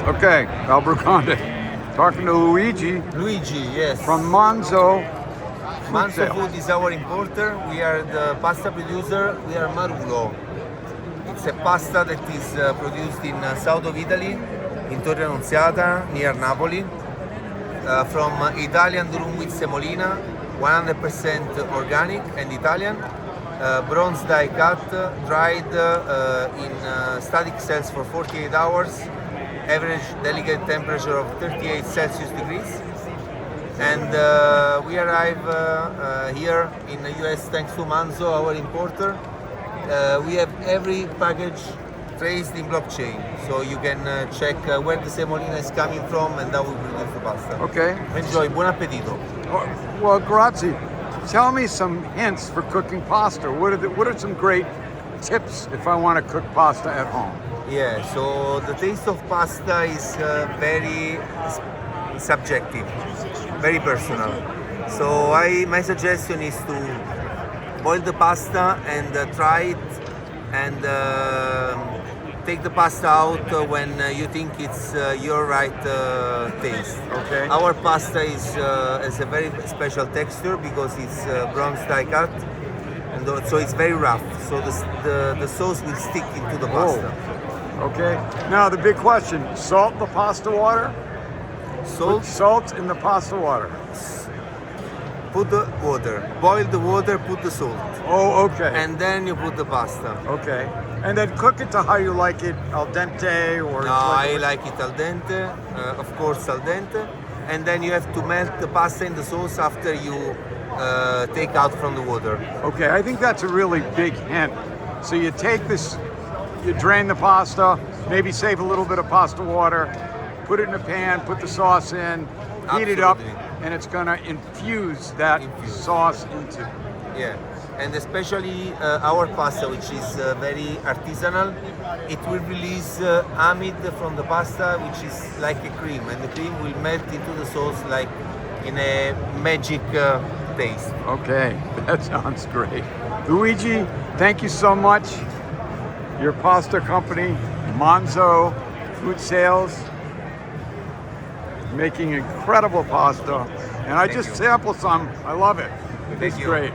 Okay, Alberconde. Talking to Luigi Luigi, yes. from Manzo. Manzo Food is our importer. We are the pasta producer. We are Marulo. It's a pasta that is produced in south of Italy, in Torre Annunziata, near Napoli, from Italian durum with semolina, 100% organic and Italian, bronze die cut, dried in static cells for 48 hours, average delicate temperature of 38 Celsius degrees. And we arrive here in the US thanks to Manzo, our importer. We have every package traced in blockchain, so you can check where the semolina is coming from and how we produce the pasta. Okay. Enjoy, buon appetito. Well, grazie. Tell me some hints for cooking pasta. What are some great tips if I want to cook pasta at home? Yeah, so the taste of pasta is very subjective, very personal. So my suggestion is to boil the pasta and try it and take the pasta out when you think it's your right taste. Okay. Our pasta has a very special texture because it's bronze die cut, and so it's very rough. So the sauce will stick into the pasta. Okay. Now the big question: salt the pasta water. Salt. Put salt in the pasta water. Put the water. Boil the water. Put the salt. Oh, okay. And then you put the pasta. Okay. And then cook it to how you like it, al dente or... No, I like it al dente, of course al dente. And then you have to melt the pasta in the sauce after you take out from the water. Okay, I think that's a really big hint. So you take this, you drain the pasta, maybe save a little bit of pasta water, put it in a pan, put the sauce in, heat it up, and it's gonna infuse that sauce into... Yeah. And especially our pasta, which is very artisanal, it will release amide from the pasta, which is like a cream, and the cream will melt into the sauce like in a magic taste. Okay, that sounds great. Luigi, thank you so much. Your pasta company, Manzo Food Sales, making incredible pasta. And I just sample some. I love it. It's great.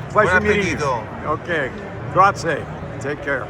Pleasure meeting you. Okay, grazie. Take care.